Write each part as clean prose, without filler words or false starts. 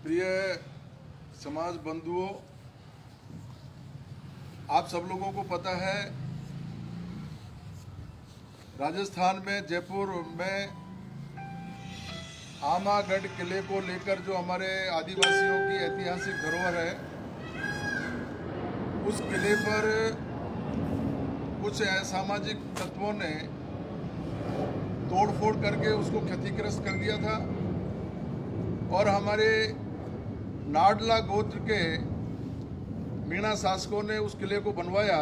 प्रिय समाज बंधुओं, आप सब लोगों को पता है राजस्थान में जयपुर में आमागढ़ किले को लेकर जो हमारे आदिवासियों की ऐतिहासिक धरोहर है, उस किले पर कुछ असामाजिक तत्वों ने तोड़फोड़ करके उसको क्षतिग्रस्त कर दिया था और हमारे नाडला गोत्र के मीणा शासकों ने उस किले को बनवाया।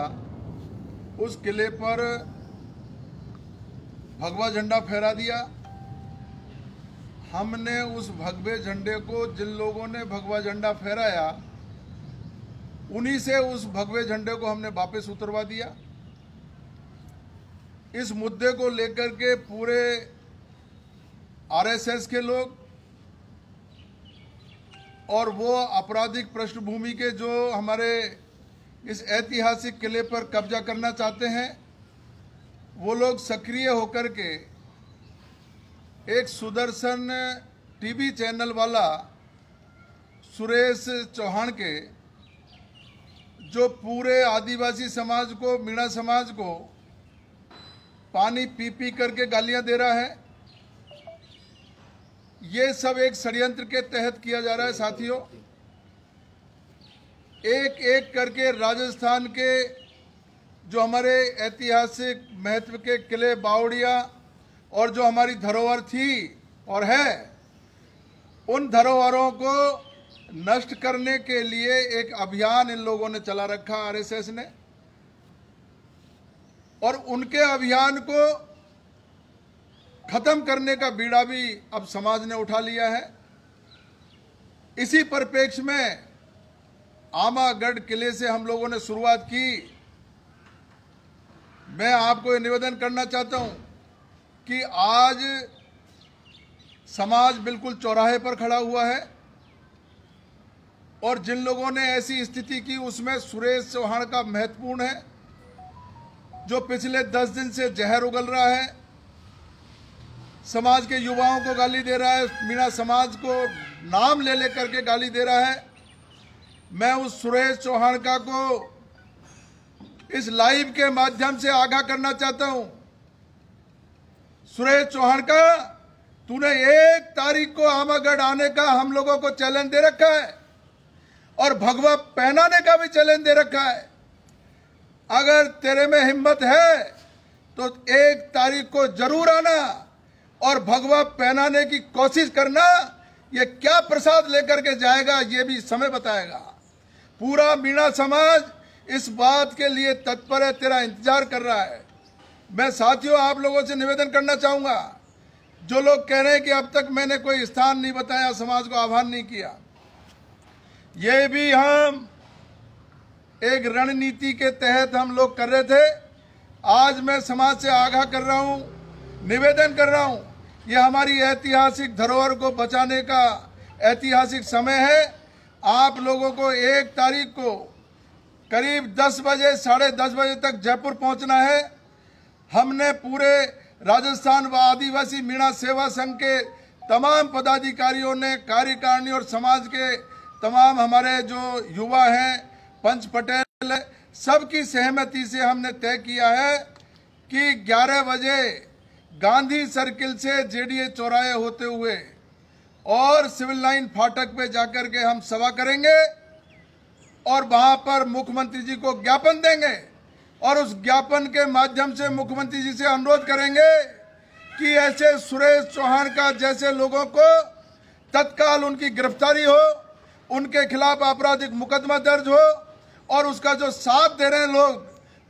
उस किले पर भगवा झंडा फहरा दिया। हमने उस भगवे झंडे को, जिन लोगों ने भगवा झंडा फहराया, उन्हीं से उस भगवे झंडे को हमने वापस उतरवा दिया। इस मुद्दे को लेकर के पूरे आरएसएस के लोग और वो आपराधिक पृष्ठभूमि के जो हमारे इस ऐतिहासिक किले पर कब्जा करना चाहते हैं, वो लोग सक्रिय होकर के एक सुदर्शन टीवी चैनल वाला सुरेश चौहान के, जो पूरे आदिवासी समाज को, मीणा समाज को पानी पी पी करके गालियां दे रहा है, ये सब एक षड्यंत्र के तहत किया जा रहा है। साथियों, एक एक करके राजस्थान के जो हमारे ऐतिहासिक महत्व के किले, बावड़िया और जो हमारी धरोहर थी और है, उन धरोहरों को नष्ट करने के लिए एक अभियान इन लोगों ने चला रखा, आरएसएस ने, और उनके अभियान को खत्म करने का बीड़ा भी अब समाज ने उठा लिया है। इसी परिप्रेक्ष्य में आमागढ़ किले से हम लोगों ने शुरुआत की। मैं आपको ये निवेदन करना चाहता हूं कि आज समाज बिल्कुल चौराहे पर खड़ा हुआ है और जिन लोगों ने ऐसी स्थिति की, उसमें सुरेश चौहान का महत्वपूर्ण है, जो पिछले 10 दिन से जहर उगल रहा है, समाज के युवाओं को गाली दे रहा है, मीणा समाज को नाम ले लेकर के गाली दे रहा है। मैं उस सुरेश चौहान का को इस लाइव के माध्यम से आगाह करना चाहता हूं। सुरेश चौहान का, तूने 1 तारीख को आमागढ़ आने का हम लोगों को चैलेंज दे रखा है और भगवा पहनाने का भी चैलेंज दे रखा है। अगर तेरे में हिम्मत है तो 1 तारीख को जरूर आना और भगवा पहनाने की कोशिश करना। ये क्या प्रसाद लेकर के जाएगा, ये भी समय बताएगा। पूरा मीणा समाज इस बात के लिए तत्पर है, तेरा इंतजार कर रहा है। मैं साथियों आप लोगों से निवेदन करना चाहूंगा, जो लोग कह रहे हैं कि अब तक मैंने कोई स्थान नहीं बताया, समाज को आह्वान नहीं किया, ये भी हम एक रणनीति के तहत हम लोग कर रहे थे। आज मैं समाज से आगाह कर रहा हूं, निवेदन कर रहा हूं, ये हमारी ऐतिहासिक धरोहर को बचाने का ऐतिहासिक समय है। आप लोगों को 1 तारीख को करीब 10 बजे, 10:30 बजे तक जयपुर पहुंचना है। हमने पूरे राजस्थान व आदिवासी मीणा सेवा संघ के तमाम पदाधिकारियों ने, कार्यकारिणी और समाज के तमाम हमारे जो युवा हैं, पंच पटेल, सबकी सहमति से हमने तय किया है कि 11 बजे गांधी सर्किल से जेडीए चौराहे होते हुए और सिविल लाइन फाटक पे जाकर के हम सभा करेंगे और वहां पर मुख्यमंत्री जी को ज्ञापन देंगे और उस ज्ञापन के माध्यम से मुख्यमंत्री जी से अनुरोध करेंगे कि ऐसे सुरेश चौहान का जैसे लोगों को तत्काल उनकी गिरफ्तारी हो, उनके खिलाफ आपराधिक मुकदमा दर्ज हो और उसका जो साथ दे रहे हैं लोग,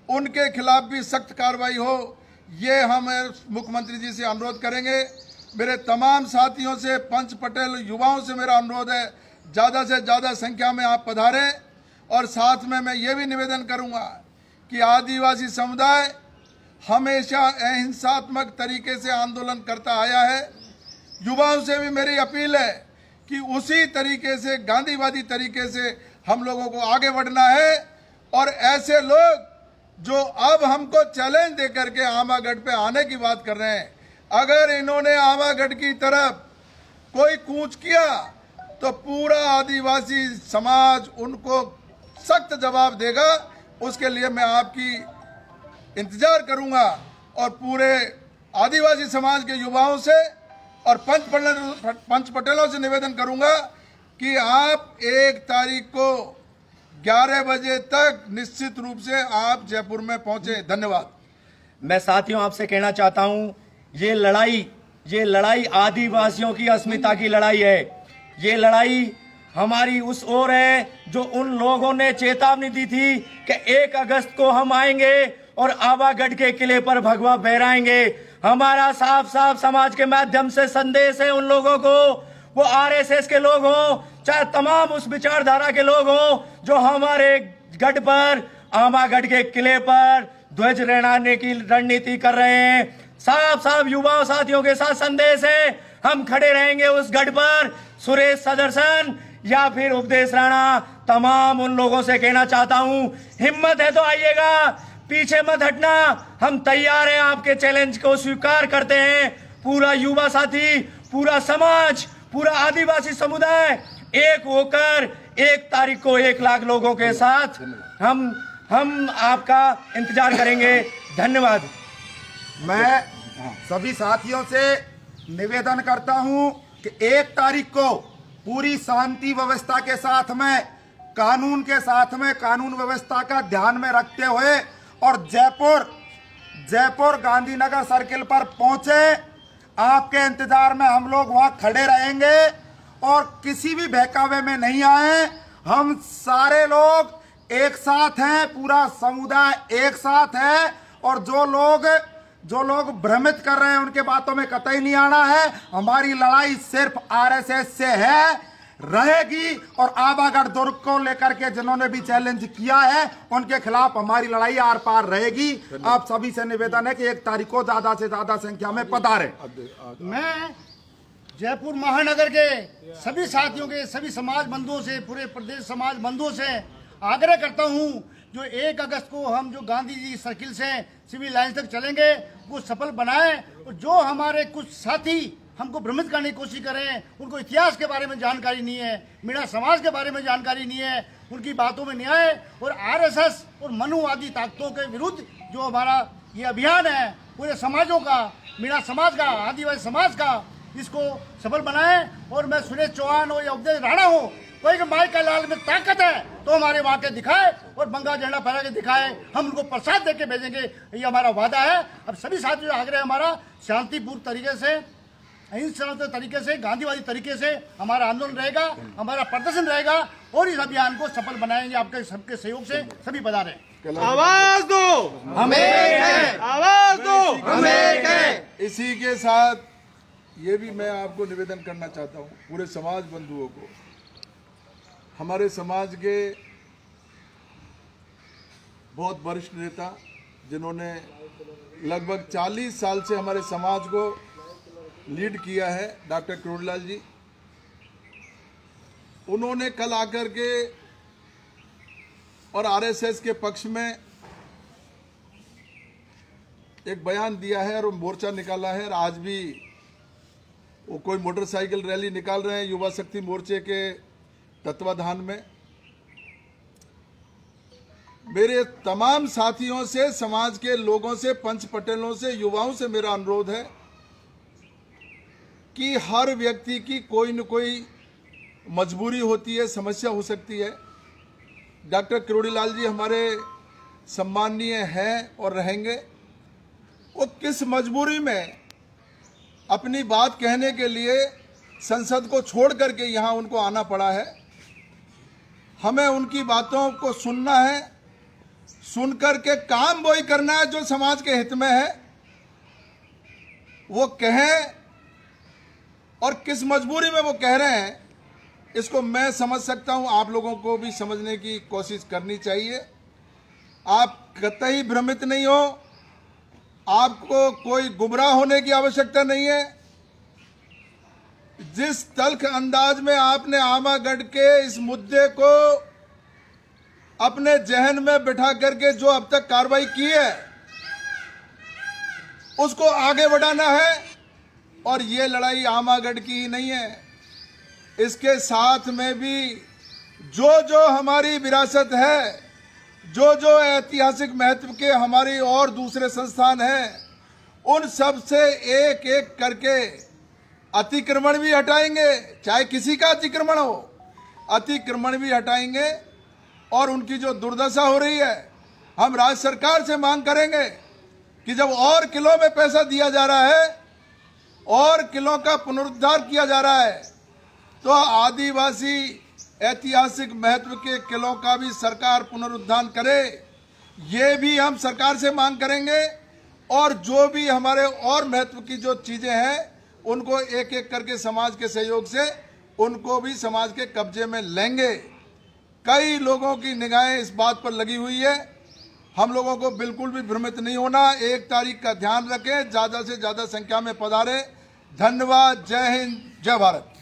उनके खिलाफ भी सख्त कार्रवाई हो। ये हम मुख्यमंत्री जी से अनुरोध करेंगे। मेरे तमाम साथियों से, पंच पटेल युवाओं से मेरा अनुरोध है, ज़्यादा से ज़्यादा संख्या में आप पधारें। और साथ में मैं ये भी निवेदन करूंगा कि आदिवासी समुदाय हमेशा अहिंसात्मक तरीके से आंदोलन करता आया है। युवाओं से भी मेरी अपील है कि उसी तरीके से, गांधीवादी तरीके से हम लोगों को आगे बढ़ना है। और ऐसे लोग जो अब हमको चैलेंज देकर के आमागढ़ पे आने की बात कर रहे हैं, अगर इन्होंने आमागढ़ की तरफ कोई कूच किया तो पूरा आदिवासी समाज उनको सख्त जवाब देगा। उसके लिए मैं आपकी इंतजार करूंगा और पूरे आदिवासी समाज के युवाओं से और पंच पटेलों से निवेदन करूंगा कि आप 1 तारीख को 11 बजे तक निश्चित रूप से आप जयपुर में पहुंचे। धन्यवाद। मैं साथियों आपसे कहना चाहता हूं, ये लड़ाई आदिवासियों की अस्मिता की लड़ाई है। ये लड़ाई हमारी उस ओर है जो उन लोगों ने चेतावनी दी थी कि 1 अगस्त को हम आएंगे और आवागढ़ के किले पर भगवा फहराएंगे। हमारा साफ साफ समाज के माध्यम से संदेश है उन लोगों को, वो आरएसएस के लोग हो चाहे तमाम उस विचारधारा के लोग हो, जो हमारे गढ़ पर आवागढ़ के किले पर ध्वज लहराने की रणनीति कर रहे हैं। साफ साफ युवा साथियों के साथ संदेश है, हम खड़े रहेंगे उस गढ़ पर। सुरेश सदरसन या फिर उपदेश राणा, तमाम उन लोगों से कहना चाहता हूं, हिम्मत है तो आइएगा, पीछे मत हटना। हम तैयार हैं, आपके चैलेंज को स्वीकार करते हैं। पूरा युवा साथी, पूरा समाज, पूरा आदिवासी समुदाय एक होकर 1 तारीख को 1 लाख लोगों के साथ हम आपका इंतजार करेंगे। धन्यवाद। मैं सभी साथियों से निवेदन करता हूं कि 1 तारीख को पूरी शांति व्यवस्था के साथ में, कानून के साथ में, कानून व्यवस्था का ध्यान में रखते हुए और जयपुर गांधीनगर सर्किल पर पहुंचे। आपके इंतजार में हम लोग वहां खड़े रहेंगे और किसी भी बहकावे में नहीं आए। हम सारे लोग एक साथ हैं, पूरा समुदाय एक साथ है और जो लोग भ्रमित कर रहे हैं उनके बातों में कतई नहीं आना है। हमारी लड़ाई सिर्फ आरएसएस से है, रहेगी और आवागढ़ दुर्ग को लेकर के जिन्होंने भी चैलेंज किया है उनके खिलाफ हमारी लड़ाई आर पार रहेगी। आप सभी से निवेदन है कि 1 तारीख को ज्यादा से ज्यादा संख्या में पधारें। मैं जयपुर महानगर के सभी साथियों के, सभी समाज बंधुओं से, पूरे प्रदेश समाज बंधुओं से आग्रह करता हूं, जो 1 अगस्त को हम जो गांधी जी सर्किल से सिविल लाइन्स तक चलेंगे वो सफल बनाएं। और जो हमारे कुछ साथी हमको भ्रमित करने की कोशिश करें, उनको इतिहास के बारे में जानकारी नहीं है, मीणा समाज के बारे में जानकारी नहीं है, उनकी बातों में नहीं आए और आरएसएस और मनुवादी ताकतों के विरुद्ध जो हमारा ये अभियान है पूरे समाजों का, मीणा समाज का, आदिवासी समाज का, इसको सफल बनाएं। और मैं सुरेश चौहान हो या उपदेश राणा हो, कोई के माई का लाल में ताकत है तो हमारे वहां के दिखाए और बंगा झंडा फहरा के दिखाए, हम उनको प्रसाद देके भेजेंगे, ये हमारा वादा है। अब सभी साथियों से आग्रह हमारा शांतिपूर्ण तरीके से, अहिंसा तरीके से, गांधीवादी तरीके से हमारा आंदोलन रहेगा, हमारा प्रदर्शन रहेगा और इस अभियान को सफल बनाएंगे। आपके सबके सहयोग से सभी पधारें। आवाज दो, हम एक हैं। आवाज दो, हम एक हैं। इसी के साथ ये भी मैं आपको निवेदन करना चाहता हूँ, पूरे समाज बंधुओं को, हमारे समाज के बहुत वरिष्ठ नेता जिन्होंने लगभग 40 साल से हमारे समाज को लीड किया है, डॉक्टर करोड़ीलाल जी, उन्होंने कल आकर के और आरएसएस के पक्ष में एक बयान दिया है और मोर्चा निकाला है। और आज भी वो कोई मोटरसाइकिल रैली निकाल रहे हैं युवा शक्ति मोर्चे के तत्वाधान में। मेरे तमाम साथियों से, समाज के लोगों से, पंच पटेलों से, युवाओं से मेरा अनुरोध है कि हर व्यक्ति की कोई न कोई मजबूरी होती है, समस्या हो सकती है। डॉक्टर करोड़ीलाल जी हमारे सम्माननीय हैं और रहेंगे। वो किस मजबूरी में अपनी बात कहने के लिए संसद को छोड़ करके यहाँ उनको आना पड़ा है। हमें उनकी बातों को सुनना है, सुन करके काम वही करना है जो समाज के हित में है, वो कहें। और किस मजबूरी में वो कह रहे हैं इसको मैं समझ सकता हूं, आप लोगों को भी समझने की कोशिश करनी चाहिए। आप कतई भ्रमित नहीं हो, आपको कोई गुमराह होने की आवश्यकता नहीं है। जिस तल्ख अंदाज में आपने आमागढ़ के इस मुद्दे को अपने जहन में बिठा करके जो अब तक कार्रवाई की है उसको आगे बढ़ाना है। और ये लड़ाई आमागढ़ की ही नहीं है, इसके साथ में भी जो हमारी विरासत है, जो ऐतिहासिक महत्व के हमारी और दूसरे संस्थान हैं, उन सब से एक एक करके अतिक्रमण भी हटाएंगे, चाहे किसी का अतिक्रमण हो, अतिक्रमण भी हटाएंगे। और उनकी जो दुर्दशा हो रही है, हम राज्य सरकार से मांग करेंगे कि जब और किलों में पैसा दिया जा रहा है और किलों का पुनरुद्धार किया जा रहा है, तो आदिवासी ऐतिहासिक महत्व के किलों का भी सरकार पुनरुद्धार करे। ये भी हम सरकार से मांग करेंगे। और जो भी हमारे और महत्व की जो चीजें हैं, उनको एक एक करके समाज के सहयोग से उनको भी समाज के कब्जे में लेंगे। कई लोगों की निगाहें इस बात पर लगी हुई है, हम लोगों को बिल्कुल भी भ्रमित नहीं होना। 1 तारीख का ध्यान रखें, ज्यादा से ज्यादा संख्या में पधारें। धन्यवाद। जय हिंद, जय भारत।